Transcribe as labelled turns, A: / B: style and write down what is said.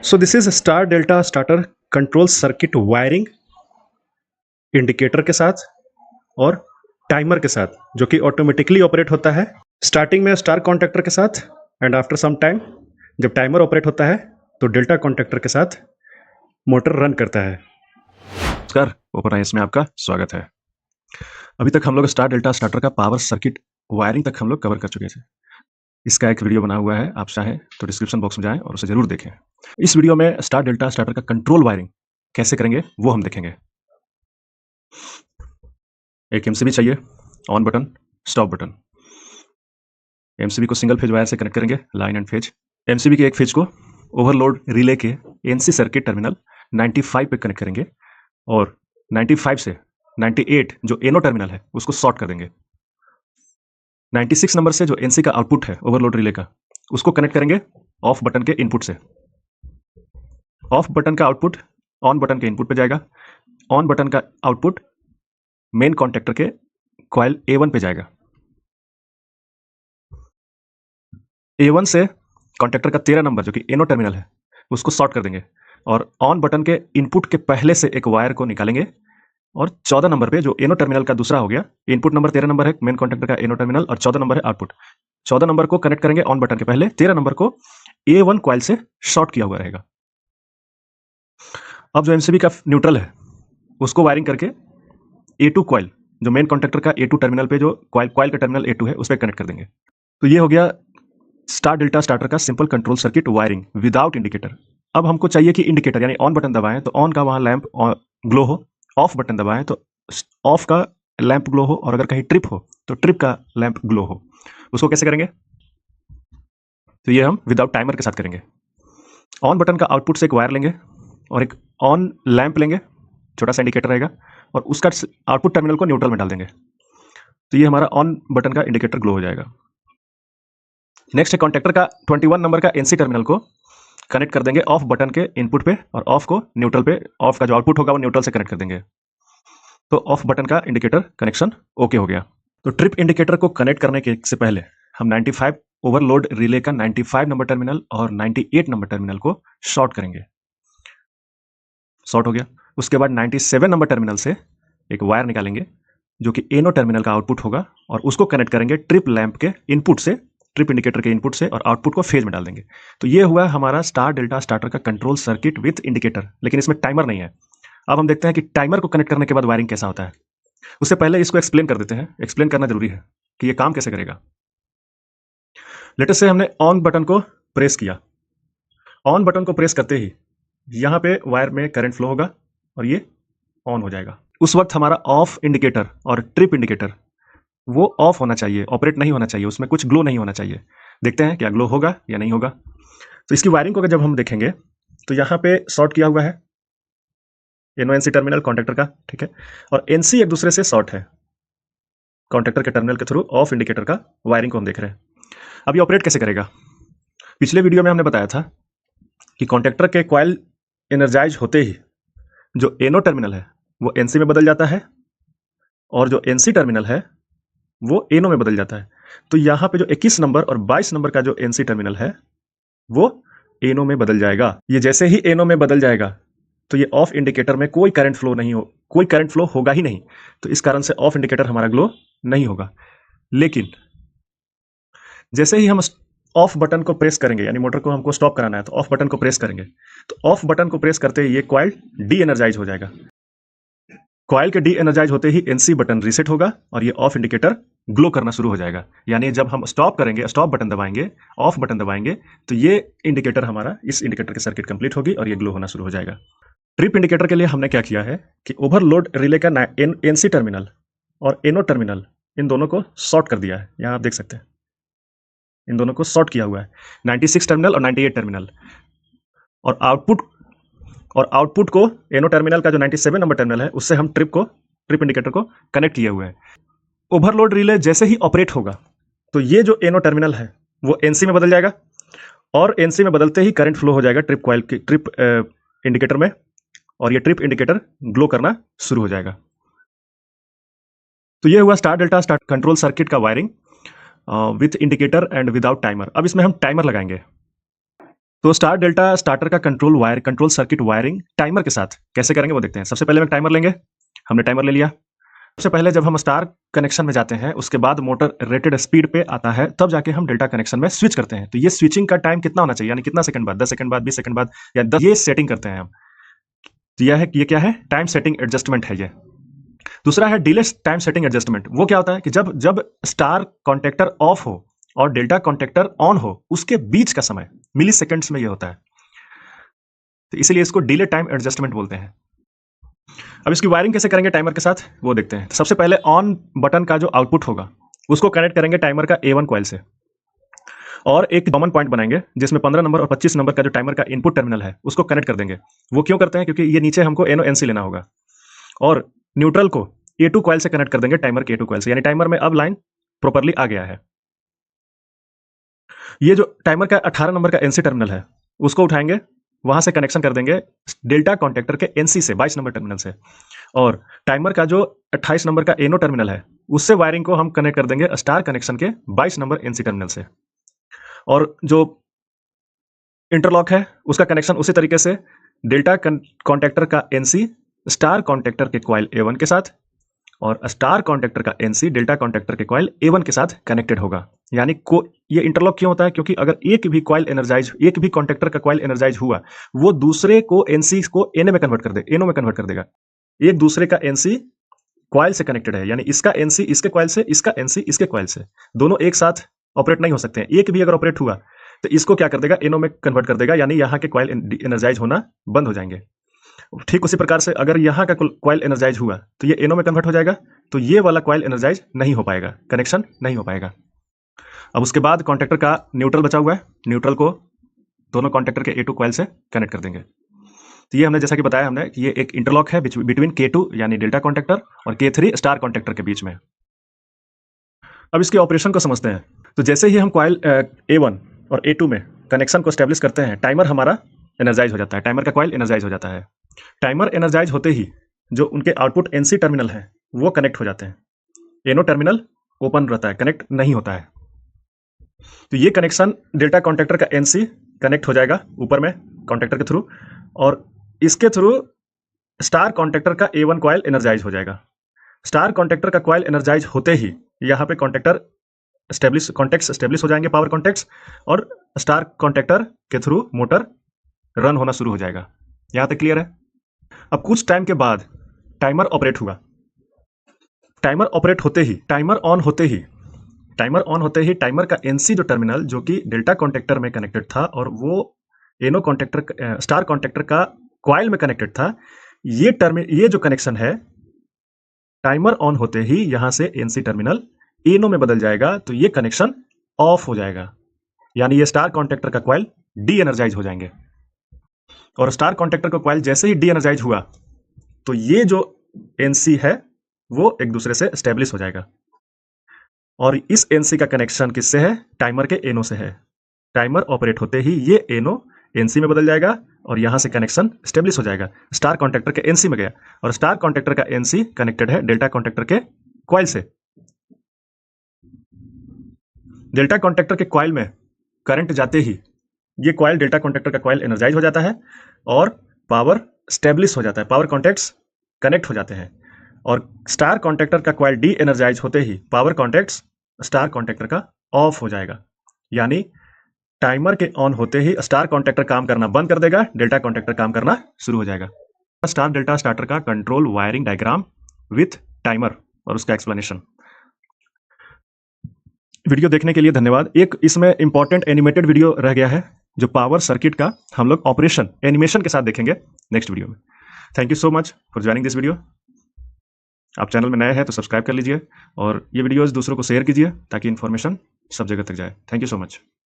A: So this is star delta starter control circuit wiring indicator के साथ और timer के साथ, जो कि ऑटोमेटिकली ऑपरेट होता है स्टार्टिंग में स्टार कॉन्टैक्टर के साथ एंड आफ्टर सम टाइम जब टाइमर ऑपरेट होता है तो डेल्टा कॉन्टैक्टर के साथ मोटर रन करता है।
B: नमस्कार, ओपन आईएएस में आपका स्वागत है। अभी तक हम लोग स्टार डेल्टा स्टार्टर का पावर सर्किट वायरिंग तक हम लोग कवर कर चुके थे। इसका एक वीडियो बना हुआ है, आप चाहें तो डिस्क्रिप्शन बॉक्स में जाएं और उसे जरूर देखें। इस वीडियो में स्टार डेल्टा स्टार्टर का कंट्रोल वायरिंग कैसे करेंगे वो हम देखेंगे। एक एमसीबी चाहिए, on button, stop button. MCB को सिंगल फेज वायर से कनेक्ट करेंगे, लाइन एंड फेज। एमसीबी के एक फेज को ओवरलोड रिले के एनसी सर्किट टर्मिनल 95 पे कनेक्ट करेंगे और 95 से 98 जो एनो टर्मिनल है उसको शॉर्ट कर देंगे। 96 नंबर से जो एनसी का आउटपुट है ओवरलोड रिले का उसको कनेक्ट करेंगे ऑफ बटन के इनपुट से। ऑफ बटन का आउटपुट ऑन बटन के इनपुट पे जाएगा। ऑन बटन का आउटपुट मेन कॉन्टैक्टर के कॉइल A1 पे जाएगा। A1 से कॉन्टैक्टर का 13 नंबर जो कि एनो टर्मिनल है उसको शॉर्ट कर देंगे और ऑन बटन के इनपुट के पहले से एक वायर को निकालेंगे और 14 नंबर पे जो एनो टर्मिनल का दूसरा हो गया, इनपुट नंबर 13 नंबर है मेन कॉन्टैक्टर का एनो टर्मिनल और 14 नंबर है आउटपुट। 14 नंबर को कनेक्ट करेंगे ऑन बटन के पहले, 13 नंबर को A1 कॉइल से शॉर्ट किया हुआ रहेगा। अब जो एमसीबी का न्यूट्रल है उसको वायरिंग करके A2 कॉइल जो मेन कॉन्टैक्टर का A2 टर्मिनल पे जो कॉइल का टर्मिनल A2 है उस पर कनेक्ट कर देंगे। तो ये हो गया स्टार डेल्टा स्टार्टर का simple control circuit wiring without indicator. अब हमको चाहिए कि इंडिकेटर यानी ऑन बटन दबाएं तो ऑन का वहां लैंप ग्लो हो, ऑफ बटन दबाएं तो ऑफ का लैंप ग्लो हो और अगर कहीं ट्रिप हो तो ट्रिप का लैंप ग्लो हो। उसको कैसे करेंगे? तो ये हम विदाउट टाइमर के साथ करेंगे। ऑन बटन का आउटपुट से एक वायर लेंगे और एक ऑन लैंप लेंगे, छोटा सा इंडिकेटर रहेगा और उसका आउटपुट टर्मिनल को न्यूट्रल में डाल देंगे। तो ये हमारा ऑन बटन का इंडिकेटर ग्लो हो जाएगा। नेक्स्ट है कॉन्टैक्टर का 21 नंबर का एनसी टर्मिनल को कनेक्ट कर देंगे ऑफ बटन के इनपुट पे और ऑफ को न्यूट्रल पे, ऑफ का जो आउटपुट होगा वो न्यूट्रल से कनेक्ट कर देंगे। तो ऑफ बटन का इंडिकेटर कनेक्शन ओके हो गया। तो ट्रिप इंडिकेटर को कनेक्ट करने के से पहले हम 95 ओवरलोड रिले का 95 नंबर टर्मिनल और 98 नंबर टर्मिनल को शॉर्ट करेंगे। शॉर्ट हो गया। उसके बाद 97 नंबर टर्मिनल से एक वायर निकालेंगे जो कि एनो टर्मिनल का आउटपुट होगा और उसको कनेक्ट करेंगे ट्रिप लैंप के इनपुट से, ट्रिप इंडिकेटर के इनपुट से, और आउटपुट को फेज में डाल देंगे। तो ये हुआ हमारा स्टार डेल्टा स्टार्टर का कंट्रोल सर्किट विथ इंडिकेटर, लेकिन इसमें टाइमर नहीं है। अब हम देखते हैं कि टाइमर को कनेक्ट करने के बाद वायरिंग कैसा होता है। उससे पहले इसको एक्सप्लेन कर देते हैं। एक्सप्लेन करना जरूरी है कि ये काम कैसे करेगा। लेट अस से हमने ऑन बटन को प्रेस किया। ऑन बटन को प्रेस करते ही यहाँ पे वायर में करंट फ्लो होगा और ये ऑन हो जाएगा। उस वक्त हमारा ऑफ इंडिकेटर और ट्रिप इंडिकेटर वो ऑफ होना चाहिए, ऑपरेट नहीं होना चाहिए, उसमें कुछ ग्लो नहीं होना चाहिए। देखते हैं क्या ग्लो होगा या नहीं होगा। तो इसकी वायरिंग को जब हम देखेंगे तो यहाँ पे शॉर्ट किया हुआ है एनो एनसी टर्मिनल कॉन्टैक्टर का, ठीक है, और एनसी एक दूसरे से शॉर्ट है कॉन्टैक्टर के टर्मिनल के थ्रू। ऑफ इंडिकेटर का वायरिंग को हम देख रहे हैं। अब ये ऑपरेट कैसे करेगा? पिछले वीडियो में हमने बताया था कि कॉन्टैक्टर के कॉइल एनर्जाइज होते ही जो एनो टर्मिनल है वो एनसी में बदल जाता है और जो एनसी टर्मिनल है वो एनो में बदल जाता है। तो यहाँ पे जो 21 नंबर और 22 नंबर का जो एनसी टर्मिनल है वो एनो में बदल जाएगा। ये जैसे ही एनो में बदल जाएगा तो ये ऑफ इंडिकेटर में कोई करंट फ्लो नहीं हो, कोई करंट फ्लो होगा ही नहीं। तो इस कारण से ऑफ इंडिकेटर हमारा ग्लो नहीं होगा। लेकिन जैसे ही हम ऑफ बटन को प्रेस करेंगे, यानी मोटर को हमको स्टॉप कराना है तो ऑफ बटन को प्रेस करेंगे, तो ऑफ बटन को प्रेस करते ही ये कॉइल डी एनर्जाइज हो जाएगा। कॉइल के डी एनर्जाइज होते ही एनसी बटन रीसेट होगा और ये ऑफ इंडिकेटर ग्लो करना शुरू हो जाएगा। यानी जब हम स्टॉप करेंगे, स्टॉप बटन दबाएंगे, ऑफ बटन दबाएंगे, तो ये इंडिकेटर हमारा, इस इंडिकेटर की सर्किट कंप्लीट होगी और ये ग्लो होना शुरू हो जाएगा। ट्रिप इंडिकेटर के लिए हमने क्या किया है कि ओवरलोड रिले का एनसी टर्मिनल और एनो टर्मिनल इन दोनों को शॉर्ट कर दिया है। यहाँ आप देख सकते हैं इन दोनों को शॉर्ट किया हुआ है, 96 टर्मिनल और 98 टर्मिनल। और आउटपुट को एनो टर्मिनल का जो 97 नंबर टर्मिनल है उससे हम ट्रिप इंडिकेटर को कनेक्ट किए हुए हैं। ओवरलोड रिले जैसे ही ऑपरेट होगा तो ये जो एनो टर्मिनल है वो एनसी में बदल जाएगा और एनसी में बदलते ही करंट फ्लो हो जाएगा ट्रिप कॉइल की, ट्रिप इंडिकेटर में, और ये ट्रिप इंडिकेटर ग्लो करना शुरू हो जाएगा। तो ये हुआ star delta star control circuit का wiring with indicator and without timer. अब इसमें हम टाइमर लगाएंगे। तो स्टार डेल्टा स्टार्टर का कंट्रोल सर्किट वायरिंग टाइमर के साथ कैसे करेंगे वो देखते हैं। सबसे पहले हम टाइमर लेंगे। हमने टाइमर ले लिया। सबसे पहले जब हम स्टार कनेक्शन में जाते हैं उसके बाद मोटर रेटेड स्पीड पे आता है, तब जाके हम डेल्टा कनेक्शन में स्विच करते हैं। तो ये स्विचिंग का टाइम कितना होना चाहिए, यानी कितना सेकंड बाद, 10 सेकंड बाद, 20 सेकंड बाद या 10, ये सेटिंग करते हैं हम। तो ये क्या है, टाइम सेटिंग एडजस्टमेंट है ये। दूसरा है डिले टाइम सेटिंग एडजस्टमेंट। वो क्या होता है कि जब स्टार कॉन्टेक्टर ऑफ हो और डेल्टा कॉन्टेक्टर ऑन हो, उसके बीच का समय मिली सेकेंड्स में ये होता है, तो इसीलिए इसको डिले टाइम एडजस्टमेंट बोलते हैं। अब इसकी वायरिंग कैसे करेंगे टाइमर के साथ वो देखते हैं। तो सबसे पहले ऑन बटन का जो आउटपुट होगा उसको कनेक्ट करेंगे टाइमर का A1 कॉइल से, और एक कॉमन पॉइंट बनाएंगे जिसमें 15 नंबर और 25 नंबर का जो टाइमर का इनपुट टर्मिनल है उसको कनेक्ट कर देंगे। वो क्यों करते हैं, क्योंकि ये नीचे हमको NO-NC लेना होगा। और न्यूट्रल को A2 कॉइल से कनेक्ट कर देंगे, टाइमर के A2 कॉइल से, यानी टाइमर में अब लाइन प्रॉपर्ली आ गया है। ये जो टाइमर का 18 नंबर का NC टर्मिनल है उसको उठाएंगे, वहां से कनेक्शन कर देंगे डेल्टा कॉन्टेक्टर के NC से 22 नंबर टर्मिनल से, और टाइमर का जो 28 नंबर का NO टर्मिनल है उससे वायरिंग को हम कनेक्ट कर देंगे स्टार कनेक्शन के 22 नंबर NC टर्मिनल से। और जो इंटरलॉक है उसका कनेक्शन उसी तरीके से डेल्टा कॉन्टेक्टर का NC स्टार कॉन्टेक्टर के कॉइल A1 के साथ, और स्टार कॉन्टेक्टर का NC डेल्टा कॉन्टेक्टर के कॉइल A1 के साथ कनेक्टेड होगा। यानी ये इंटरलॉक क्यों होता है, क्योंकि अगर एक भी कॉइल एनर्जाइज, एक भी कॉन्टेक्टर का कॉइल एनर्जाइज हुआ, वो दूसरे को NC को NO में कन्वर्ट कर देगा। एक दूसरे का NC कॉइल से कनेक्टेड है, यानी इसका NC इसके कॉइल से, इसका NC इसके कॉइल से, दोनों एक साथ ऑपरेट नहीं हो सकते हैं। एक भी अगर ऑपरेट हुआ तो इसको क्या कर देगा, NO में कन्वर्ट कर देगा, यानी यहाँ के कॉइल एनर्जाइज होना बंद हो जाएंगे। ठीक उसी प्रकार से अगर यहाँ का कॉइल एनर्जाइज हुआ तो ये NO में कन्वर्ट हो जाएगा, तो ये वाला कॉइल एनर्जाइज नहीं हो पाएगा, कनेक्शन नहीं हो पाएगा। अब उसके बाद कॉन्टेक्टर का न्यूट्रल बचा हुआ है, न्यूट्रल को दोनों कॉन्टेक्टर के A2 कॉइल से कनेक्ट कर देंगे। तो ये हमने जैसा कि बताया हमने कि ये एक इंटरलॉक है बिटवीन K2 यानी डेल्टा कॉन्टेक्टर और K3 स्टार कॉन्टेक्टर के बीच में। अब इसके ऑपरेशन को समझते हैं। तो जैसे ही हम कॉइल A1 और A2 में कनेक्शन को स्टैब्लिश करते हैं, टाइमर हमारा एनर्जाइज हो जाता है, टाइमर का कॉइल एनर्जाइज हो जाता है। टाइमर एनर्जाइज होते ही जो उनके आउटपुट NC टर्मिनल है वो कनेक्ट हो जाते हैं। NO टर्मिनल ओपन रहता है, कनेक्ट नहीं होता है। तो ये कनेक्शन डेल्टा कॉन्टेक्टर का NC कनेक्ट हो जाएगा ऊपर में कॉन्टेक्टर के थ्रू, और इसके थ्रू स्टार कॉन्टेक्टर का A1 कॉइल एनर्जाइज हो जाएगा। स्टार कॉन्टेक्टर का कॉइल एनर्जाइज होते ही यहाँ पे कॉन्टेक्ट्स स्टेब्लिश हो जाएंगे, पावर कॉन्टेक्ट्स, और स्टार कॉन्टेक्टर के थ्रू मोटर रन होना शुरू हो जाएगा। यहाँ तक क्लियर है। अब कुछ टाइम के बाद टाइमर ऑपरेट हुआ। टाइमर ऑपरेट होते ही, टाइमर ऑन होते ही टाइमर का NC जो टर्मिनल जो कि डेल्टा कॉन्टेक्टर में कनेक्टेड था और वो NO कॉन्टेक्टर स्टार कॉन्टेक्टर का कॉइल में कनेक्टेड था, ये जो कनेक्शन है, टाइमर ऑन होते ही यहां से NC टर्मिनल NO में बदल जाएगा, तो ये कनेक्शन ऑफ हो जाएगा, यानी ये स्टार कॉन्टेक्टर का कॉइल डी एनर्जाइज हो जाएंगे। और स्टार कॉन्टेक्टर का कॉइल जैसे ही डी एनर्जाइज हुआ तो ये जो NC है वो एक दूसरे से स्टेब्लिश हो जाएगा, और इस NC का कनेक्शन किससे है, टाइमर के NO से है। टाइमर ऑपरेट होते ही ये NO NC में बदल जाएगा और यहां से कनेक्शन स्टेब्लिश हो जाएगा, स्टार कॉन्टेक्टर के NC में गया, और स्टार कॉन्टेक्टर का NC कनेक्टेड है डेल्टा कॉन्टेक्टर के कॉइल से। डेल्टा कॉन्टेक्टर के कॉइल में करंट जाते ही ये कॉइल, डेल्टा कॉन्टेक्टर का कॉइल एनर्जाइज हो जाता है और पावर स्टेब्लिश हो जाता है, पावर कॉन्टेक्ट्स कनेक्ट हो जाते हैं, और स्टार कॉन्टेक्टर का कॉइल डी एनर्जाइज होते ही पावर कॉन्टेक्ट्स स्टार कॉन्टेक्टर का ऑफ हो जाएगा, यानी टाइमर के ऑन होते ही स्टार कॉन्टेक्टर काम करना बंद कर देगा, डेल्टा कॉन्टेक्टर काम करना शुरू हो जाएगा। स्टार डेल्टा स्टार्टर का control wiring diagram with timer और उसका एक्सप्लेनेशन। वीडियो देखने के लिए धन्यवाद। एक इसमें इंपॉर्टेंट एनिमेटेड वीडियो रह गया है जो पावर सर्किट का हम लोग ऑपरेशन एनिमेशन के साथ देखेंगे नेक्स्ट वीडियो में। Thank you so much for joining this video. आप चैनल में नए हैं तो सब्सक्राइब कर लीजिए और ये वीडियोस दूसरों को शेयर कीजिए ताकि इन्फॉर्मेशन सब जगह तक जाए। Thank you so much.